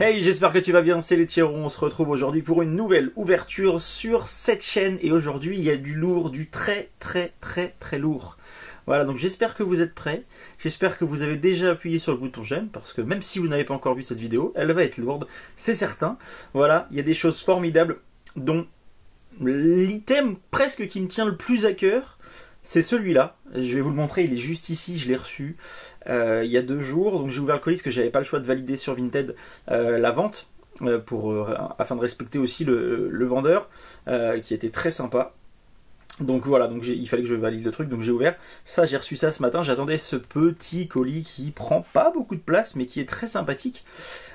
Hey, j'espère que tu vas bien, c'est les Thierry, on se retrouve aujourd'hui pour une nouvelle ouverture sur cette chaîne et aujourd'hui il y a du lourd, du très lourd. Voilà, donc j'espère que vous êtes prêts, j'espère que vous avez déjà appuyé sur le bouton j'aime parce que même si vous n'avez pas encore vu cette vidéo, elle va être lourde, c'est certain. Voilà, il y a des choses formidables dont l'item presque qui me tient le plus à cœur, c'est celui-là. Je vais vous le montrer, il est juste ici, je l'ai reçu il y a 2 jours. Donc j'ai ouvert le colis parce que j'avais pas le choix de valider sur Vinted la vente afin de respecter aussi le vendeur qui était très sympa. Donc voilà, donc il fallait que je valide le truc, donc j'ai ouvert. Ça, j'ai reçu ça ce matin, j'attendais ce petit colis qui prend pas beaucoup de place mais qui est très sympathique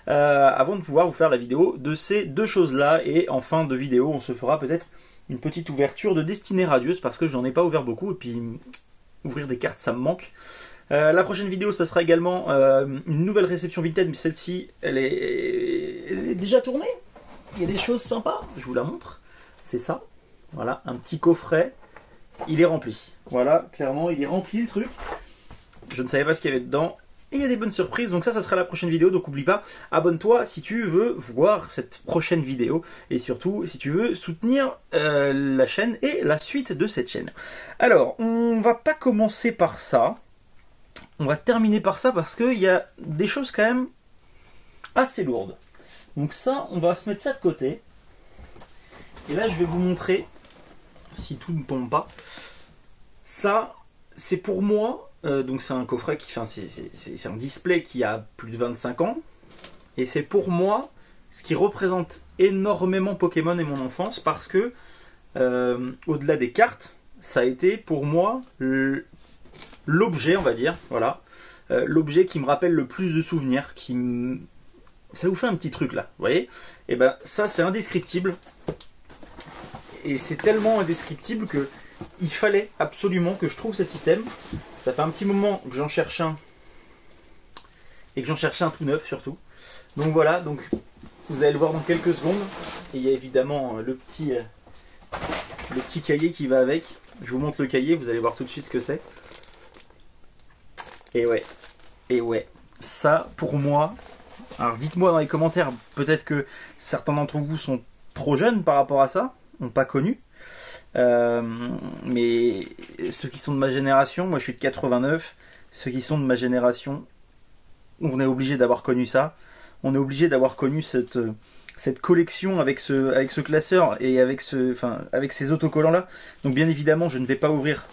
avant de pouvoir vous faire la vidéo de ces 2 choses-là. Et en fin de vidéo, on se fera peut-être une petite ouverture de Destinée Radieuse parce que j'en ai pas ouvert beaucoup et puis ouvrir des cartes ça me manque. La prochaine vidéo ça sera également une nouvelle réception Vinted, mais celle-ci elle est déjà tournée. Il y a des choses sympas, je vous la montre. C'est ça, voilà, un petit coffret, il est rempli. Voilà, clairement il est rempli le truc. Je ne savais pas ce qu'il y avait dedans. Et il y a des bonnes surprises, donc ça sera la prochaine vidéo, donc n'oublie pas, abonne-toi si tu veux voir cette prochaine vidéo, et surtout si tu veux soutenir la chaîne et la suite de cette chaîne. Alors, on va pas commencer par ça, on va terminer par ça parce qu'il y a des choses quand même assez lourdes. Donc ça, on va se mettre ça de côté, et là je vais vous montrer, si tout ne tombe pas, ça c'est pour moi. Donc c'est un coffret qui, c'est un display qui a plus de 25 ans et c'est pour moi ce qui représente énormément Pokémon et mon enfance parce que au-delà des cartes, ça a été pour moi l'objet, on va dire, voilà, l'objet qui me rappelle le plus de souvenirs, ça vous fait un petit truc là, vous voyez. Et ben ça c'est indescriptible et c'est tellement indescriptible que il fallait absolument que je trouve cet item. Ça fait un petit moment que j'en cherche un. Et que j'en cherchais un tout neuf surtout. Donc voilà, donc vous allez le voir dans quelques secondes. Et il y a évidemment le petit cahier qui va avec. Je vous montre le cahier, vous allez voir tout de suite ce que c'est. Et ouais, ça pour moi. Alors dites-moi dans les commentaires, peut-être que certains d'entre vous sont trop jeunes par rapport à ça, n'ont pas connu. Mais ceux qui sont de ma génération, moi je suis de 89, ceux qui sont de ma génération, on est obligé d'avoir connu ça, on est obligé d'avoir connu cette collection avec ce classeur et avec avec ces autocollants là. Donc bien évidemment je ne vais pas ouvrir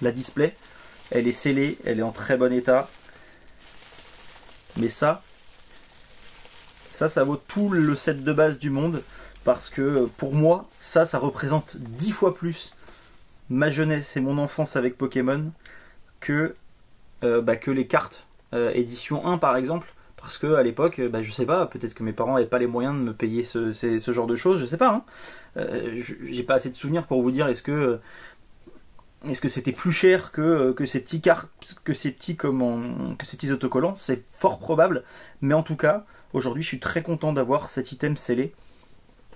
la display, elle est scellée, elle est en très bon état, mais ça vaut tout le set de base du monde parce que pour moi ça représente 10 fois plus ma jeunesse et mon enfance avec Pokémon que les cartes édition 1 par exemple, parce que à l'époque je sais pas, peut-être que mes parents n'avaient pas les moyens de me payer ce genre de choses, je sais pas, hein. J'ai pas assez de souvenirs pour vous dire est-ce que c'était plus cher que ces petits cartes, que ces petits autocollants, c'est fort probable, mais en tout cas aujourd'hui, je suis très content d'avoir cet item scellé.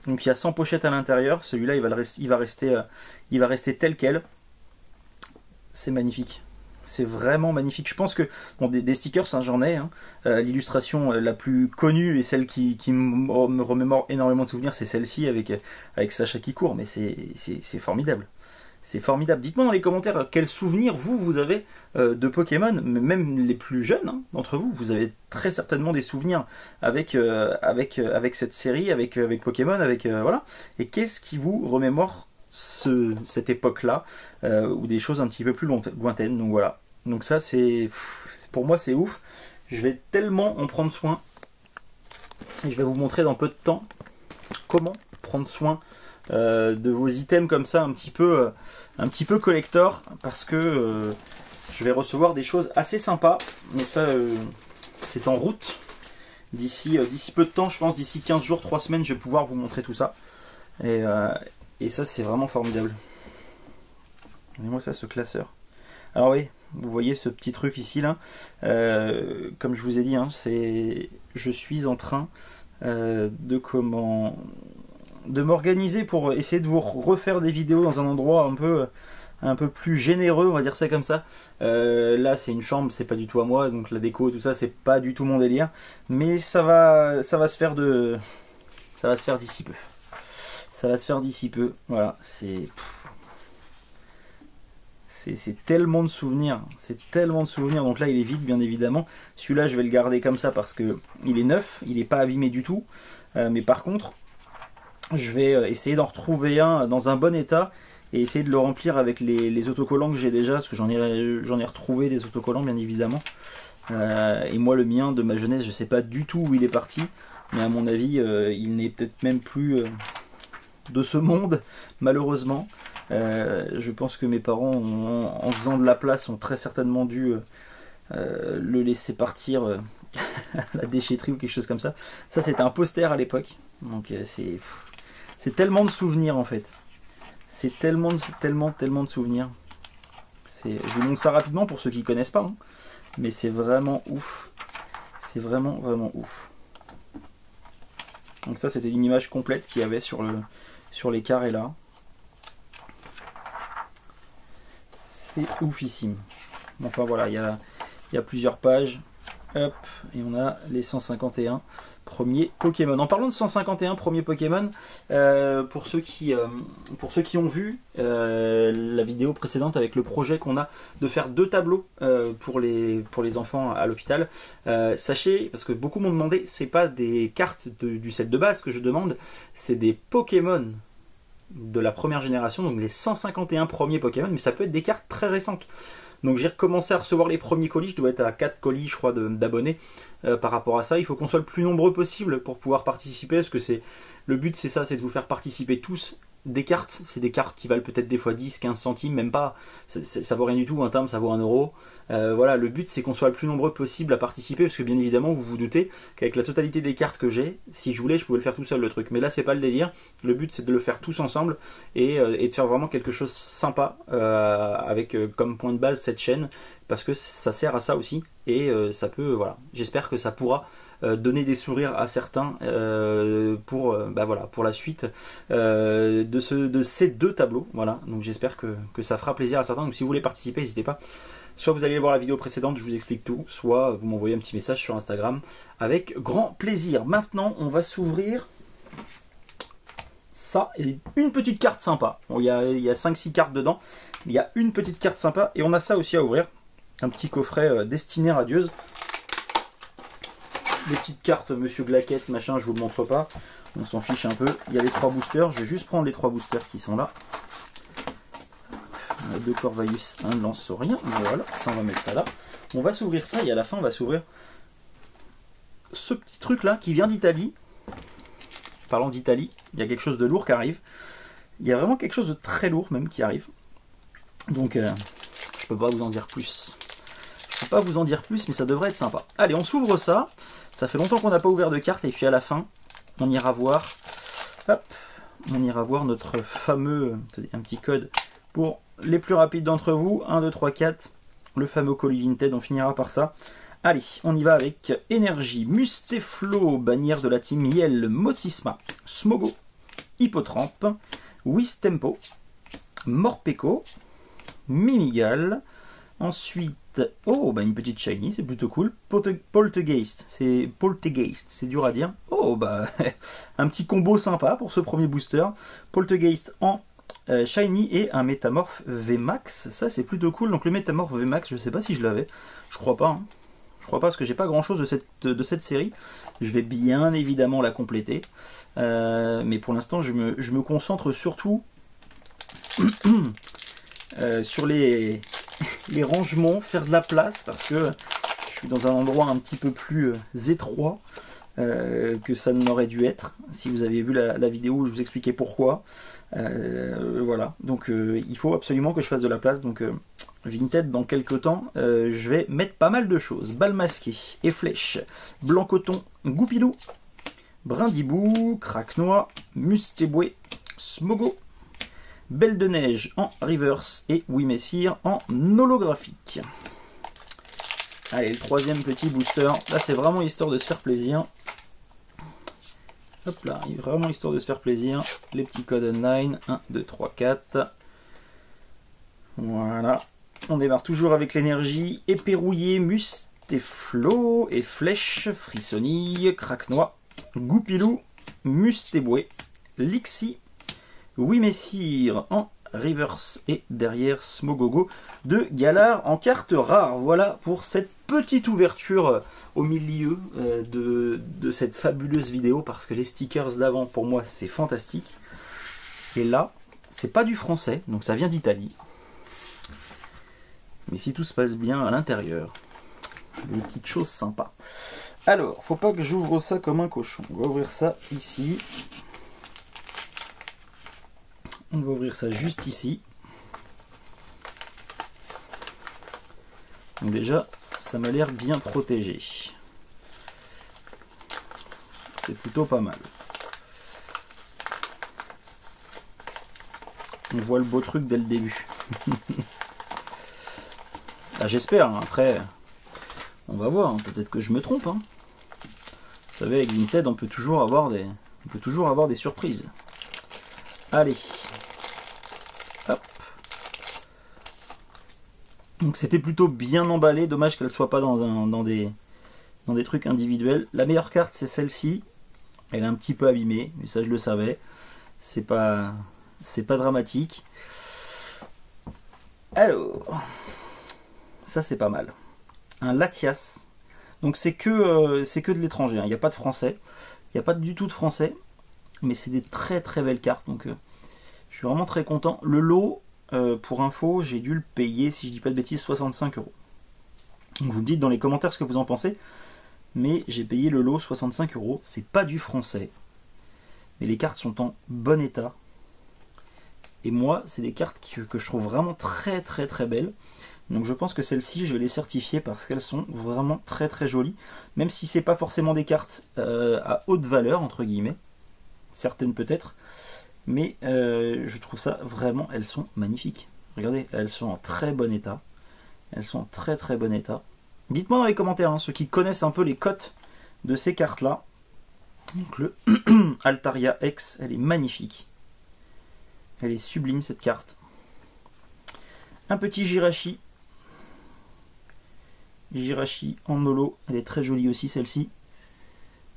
Donc il y a 100 pochettes à l'intérieur. Celui-là, il va rester tel quel. C'est magnifique. C'est vraiment magnifique. Je pense que bon, des stickers, hein, j'en ai. Hein. L'illustration la plus connue et celle qui me remémore énormément de souvenirs, c'est celle-ci avec Sacha qui court. Mais c'est formidable. C'est formidable. Dites-moi dans les commentaires quels souvenirs vous avez de Pokémon, même les plus jeunes hein, d'entre vous. Vous avez très certainement des souvenirs avec cette série, avec Pokémon, voilà. Et qu'est-ce qui vous remémore cette époque-là, ou des choses un petit peu plus lointaines. Donc voilà. Donc ça pour moi c'est ouf. Je vais tellement en prendre soin. Et je vais vous montrer dans peu de temps comment prendre soin de vos items comme ça un petit peu collector, parce que je vais recevoir des choses assez sympas, mais ça c'est en route d'ici peu de temps, je pense d'ici 15 jours, 3 semaines je vais pouvoir vous montrer tout ça et ça c'est vraiment formidable. Regardez-moi ça, ce classeur. Alors oui, vous voyez ce petit truc ici là, comme je vous ai dit hein, je suis en train de m'organiser pour essayer de vous refaire des vidéos dans un endroit généreux, on va dire ça comme ça. Là c'est une chambre, c'est pas du tout à moi, donc la déco tout ça c'est pas du tout mon délire, mais ça va se faire d'ici peu. Ça va se faire d'ici peu. Voilà, c'est tellement de souvenirs, donc là il est vide bien évidemment. Celui-là je vais le garder comme ça parce que il est neuf, il n'est pas abîmé du tout, mais par contre je vais essayer d'en retrouver un dans un bon état et essayer de le remplir avec les autocollants que j'ai déjà, parce que j'en ai retrouvé des autocollants bien évidemment, et moi le mien de ma jeunesse je sais pas du tout où il est parti, mais à mon avis il n'est peut-être même plus de ce monde malheureusement. Je pense que mes parents en faisant de la place ont très certainement dû le laisser partir à la déchetterie ou quelque chose comme ça. Ça c'était un poster à l'époque, donc c'est tellement de souvenirs en fait. C'est tellement de souvenirs. Je vous montre ça rapidement pour ceux qui connaissent pas, hein. Mais c'est vraiment ouf. C'est vraiment ouf. Donc ça c'était une image complète qu'il y avait sur les carrés là. C'est oufissime. Enfin voilà, il y a plusieurs pages. Hop, et on a les 151 premiers Pokémon. En parlant de 151 premiers Pokémon, pour ceux qui ont vu la vidéo précédente avec le projet qu'on a de faire 2 tableaux pour les enfants à l'hôpital, sachez, parce que beaucoup m'ont demandé, c'est pas des cartes du set de base que je demande, c'est des Pokémon de la première génération, donc les 151 premiers Pokémon, mais ça peut être des cartes très récentes. Donc j'ai recommencé à recevoir les premiers colis, je dois être à 4 colis je crois d'abonnés par rapport à ça. Il faut qu'on soit le plus nombreux possible pour pouvoir participer, parce que le but c'est ça, c'est de vous faire participer tous. Des cartes, c'est des cartes qui valent peut-être des fois 10, 15 centimes, même pas, ça vaut rien du tout, un timbre ça vaut 1 euro. Voilà, le but c'est qu'on soit le plus nombreux possible à participer, parce que bien évidemment vous vous doutez qu'avec la totalité des cartes que j'ai, si je voulais je pouvais le faire tout seul le truc, mais là c'est pas le délire. Le but c'est de le faire tous ensemble et de faire vraiment quelque chose sympa avec comme point de base cette chaîne, parce que ça sert à ça aussi, et ça peut, voilà, j'espère que ça pourra donner des sourires à certains pour la suite de ces 2 tableaux. Voilà, donc j'espère que ça fera plaisir à certains. Donc si vous voulez participer, n'hésitez pas. Soit vous allez voir la vidéo précédente, je vous explique tout, soit vous m'envoyez un petit message sur Instagram avec grand plaisir. Maintenant, on va s'ouvrir ça et une petite carte sympa. Bon, il y a 5-6 cartes dedans, mais il y a une petite carte sympa et on a ça aussi à ouvrir. Un petit coffret Destinée radieuse. Les petites cartes Monsieur Glaquette, machin, je vous le montre pas. On s'en fiche un peu. Il y a les 3 boosters. Je vais juste prendre les 3 boosters qui sont là. On a 2 Corvallis, un Lance-Saurien. Voilà, ça on va mettre ça là. On va s'ouvrir ça et à la fin on va s'ouvrir ce petit truc là qui vient d'Italie. Parlant d'Italie, il y a quelque chose de lourd qui arrive. Il y a vraiment quelque chose de très lourd même qui arrive. Donc je peux pas vous en dire plus. Je peux pas vous en dire plus, mais ça devrait être sympa. Allez, on s'ouvre ça. Ça fait longtemps qu'on n'a pas ouvert de cartes, et puis à la fin, on ira voir. Hop, on ira voir notre fameux, un petit code pour les plus rapides d'entre vous. 1, 2, 3, 4. Le fameux colis Vinted, on finira par ça. Allez, on y va avec Énergie, Musteflo, bannière de la team Yel, Motisma, Smogo, Hippotrampe, Wistempo, Morpeko, Mimigal. Ensuite, oh, bah une petite shiny, c'est plutôt cool. Poltergeist, c'est dur à dire. Oh, bah un petit combo sympa pour ce premier booster. Poltergeist en shiny et un Métamorphe VMAX, ça c'est plutôt cool. Donc le Métamorphe VMAX, je sais pas si je l'avais, je crois pas. Hein. Je crois pas parce que j'ai pas grand chose de cette série. Je vais bien évidemment la compléter, mais pour l'instant je me concentre surtout sur les rangements, faire de la place, parce que je suis dans un endroit un petit peu plus étroit que ça n'aurait dû être, si vous avez vu la vidéo où je vous expliquais pourquoi. Voilà, donc il faut absolument que je fasse de la place. Donc Vinted, dans quelques temps, je vais mettre pas mal de choses. Balle masquée et flèche, blanc coton, goupilou, brindibou, craque-noix, mustéboué, smogo, Belle de neige en reverse et Wimessir en holographique. Allez, le troisième petit booster. Là, c'est vraiment histoire de se faire plaisir. Hop là, vraiment histoire de se faire plaisir. Les petits codes online. 1, 2, 3, 4. Voilà. On démarre toujours avec l'énergie. Éperouillé, Mustéflo et Flèche, Frissonille, Craquenois, Goupilou, Mustéboué, Lixi, Oui Messire en reverse et derrière Smogogo de Galar en carte rare. Voilà pour cette petite ouverture au milieu de cette fabuleuse vidéo, parce que les stickers d'avant pour moi c'est fantastique, et là c'est pas du français donc ça vient d'Italie, mais si tout se passe bien à l'intérieur, des petites choses sympas. Alors faut pas que j'ouvre ça comme un cochon, on va ouvrir ça ici. On va ouvrir ça juste ici. Donc déjà, ça m'a l'air bien protégé. C'est plutôt pas mal. On voit le beau truc dès le début. Ah, j'espère, hein. Après, on va voir, hein. Peut-être que je me trompe. Hein. Vous savez, avec Vinted, on peut toujours avoir des surprises. Allez. Hop. Donc c'était plutôt bien emballé, dommage qu'elle soit pas dans des trucs individuels. La meilleure carte c'est celle-ci, elle est un petit peu abîmée, mais ça je le savais, c'est pas dramatique. Alors, ça c'est pas mal. Un Latias, donc c'est que de l'étranger, hein. Il n'y a pas de français, il n'y a pas du tout de français, mais c'est des très très belles cartes, donc je suis vraiment très content. Le lot, pour info, j'ai dû le payer, si je dis pas de bêtises, 65 €. Donc vous me dites dans les commentaires ce que vous en pensez, mais j'ai payé le lot 65 €. C'est pas du français, mais les cartes sont en bon état. Et moi, c'est des cartes que je trouve vraiment très très très belles. Donc je pense que celles-ci, je vais les certifier parce qu'elles sont vraiment très très jolies. Même si c'est pas forcément des cartes à haute valeur, entre guillemets. Certaines peut-être. Mais je trouve ça vraiment, elles sont magnifiques. Regardez, elles sont en très bon état. Elles sont en très très bon état. Dites-moi dans les commentaires, hein, ceux qui connaissent un peu les cotes de ces cartes-là. Donc le Altaria X, elle est magnifique. Elle est sublime cette carte. Un petit Jirachi. Jirachi en holo, elle est très jolie aussi celle-ci.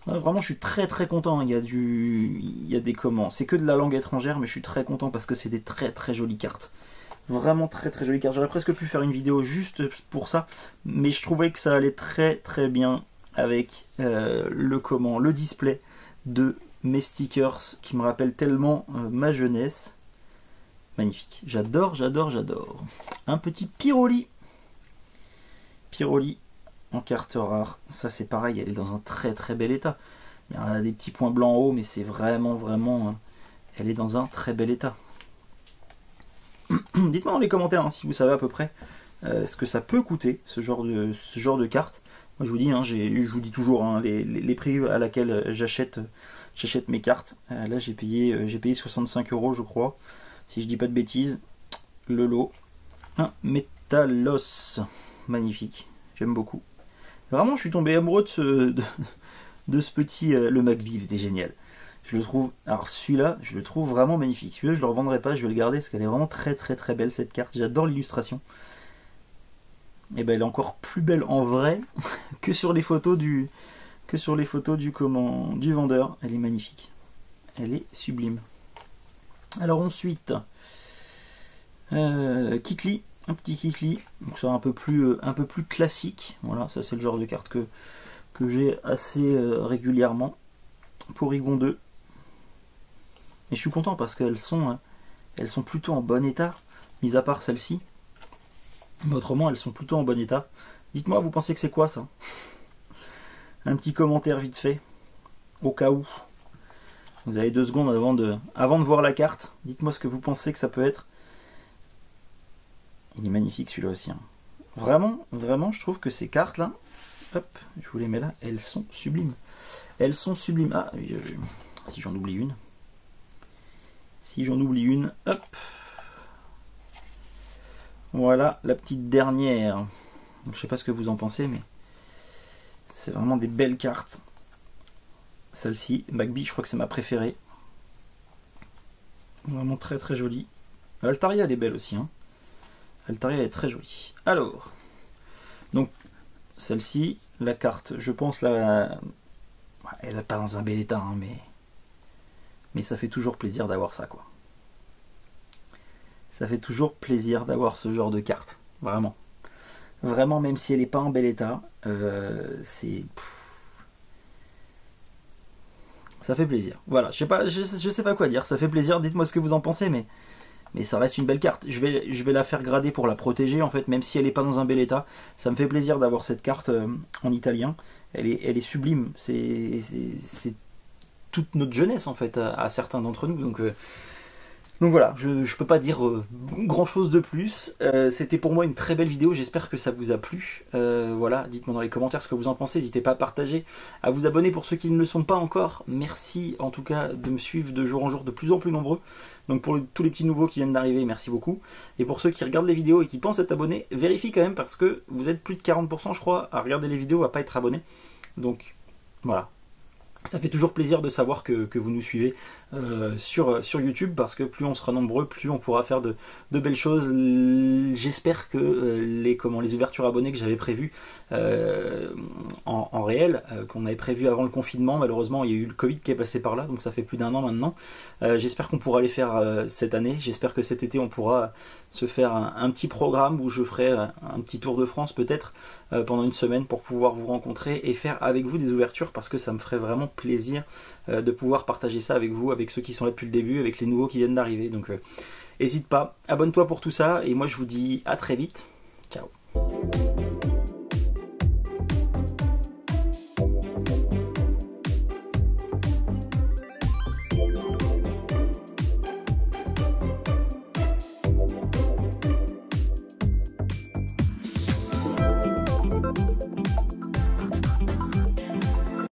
Vraiment, je suis très très content. Il y a des comment. C'est que de la langue étrangère, mais je suis très content parce que c'est des très très jolies cartes. Vraiment très très jolies cartes. J'aurais presque pu faire une vidéo juste pour ça, mais je trouvais que ça allait très très bien avec le display de mes stickers qui me rappellent tellement ma jeunesse. Magnifique. J'adore, j'adore, j'adore. Un petit Pyroli. Pyroli. En carte rare, ça c'est pareil, elle est dans un très très bel état. Il y a des petits points blancs en haut, mais c'est vraiment vraiment, elle est dans un très bel état. Dites-moi dans les commentaires, hein, si vous savez à peu près ce que ça peut coûter ce genre de carte. Moi je vous dis, hein, je vous dis toujours, hein, les prix à laquelle j'achète mes cartes. Là j'ai payé 65 € je crois, si je dis pas de bêtises. Le lot, un Métalos, magnifique, j'aime beaucoup. Vraiment, je suis tombé amoureux de ce petit... le McVie, il était génial. Je le trouve... Alors celui-là, je le trouve vraiment magnifique. Celui-là, je ne le revendrai pas, je vais le garder parce qu'elle est vraiment très très très belle cette carte. J'adore l'illustration. Et ben elle est encore plus belle en vrai que sur les photos du vendeur. Elle est magnifique. Elle est sublime. Alors ensuite, Kikli. Un petit Kikli, donc ça un peu plus classique. Voilà, ça c'est le genre de carte que j'ai assez régulièrement. Porygon 2. Et je suis content parce qu'elles sont plutôt en bon état, mis à part celle-ci. Mais autrement, elles sont plutôt en bon état. Dites-moi, vous pensez que c'est quoi ça? Un petit commentaire vite fait, au cas où. Vous avez 2 secondes avant de voir la carte. Dites-moi ce que vous pensez que ça peut être. Il est magnifique celui-là aussi. Hein. Vraiment, vraiment, je trouve que ces cartes-là, hop, je vous les mets là, elles sont sublimes. Elles sont sublimes. Ah, si j'en oublie une. Si j'en oublie une, hop. Voilà, la petite dernière. Donc, je sais pas ce que vous en pensez, mais c'est vraiment des belles cartes. Celle-ci, McVie, je crois que c'est ma préférée. Vraiment très très jolie. Altaria, elle est belle aussi. Hein. Altaria est très jolie. Alors, donc celle-ci, la carte, je pense là, elle n'est pas dans un bel état, hein, mais ça fait toujours plaisir d'avoir ça, quoi. Ça fait toujours plaisir d'avoir ce genre de carte, vraiment. Vraiment, même si elle n'est pas en bel état, ça fait plaisir. Voilà, je sais pas quoi dire, ça fait plaisir, dites-moi ce que vous en pensez, mais ça reste une belle carte. Je vais la faire grader pour la protéger, en fait, même si elle n'est pas dans un bel état. Ça me fait plaisir d'avoir cette carte en italien. Elle est sublime, c'est toute notre jeunesse, en fait, à certains d'entre nous, donc voilà, je ne peux pas dire grand chose de plus. C'était pour moi une très belle vidéo, j'espère que ça vous a plu. Voilà, dites-moi dans les commentaires ce que vous en pensez, n'hésitez pas à partager, à vous abonner pour ceux qui ne le sont pas encore. Merci en tout cas de me suivre de jour en jour, de plus en plus nombreux. Donc pour tous les petits nouveaux qui viennent d'arriver, merci beaucoup. Et pour ceux qui regardent les vidéos et qui pensent être abonnés, vérifiez quand même parce que vous êtes plus de 40% je crois à regarder les vidéos, à pas être abonnés. Donc voilà. Ça fait toujours plaisir de savoir que vous nous suivez sur YouTube, parce que plus on sera nombreux, plus on pourra faire de belles choses. J'espère que les ouvertures abonnés que j'avais prévues en réel, qu'on avait prévu avant le confinement, malheureusement il y a eu le Covid qui est passé par là, donc ça fait plus d'1 an maintenant. J'espère qu'on pourra les faire cette année. J'espère que cet été on pourra se faire un petit programme où je ferai un petit tour de France peut-être pendant une semaine pour pouvoir vous rencontrer et faire avec vous des ouvertures, parce que ça me ferait vraiment plaisir de pouvoir partager ça avec vous, avec ceux qui sont là depuis le début, avec les nouveaux qui viennent d'arriver. Donc n'hésite pas, abonne-toi pour tout ça, et moi je vous dis à très vite. Ciao.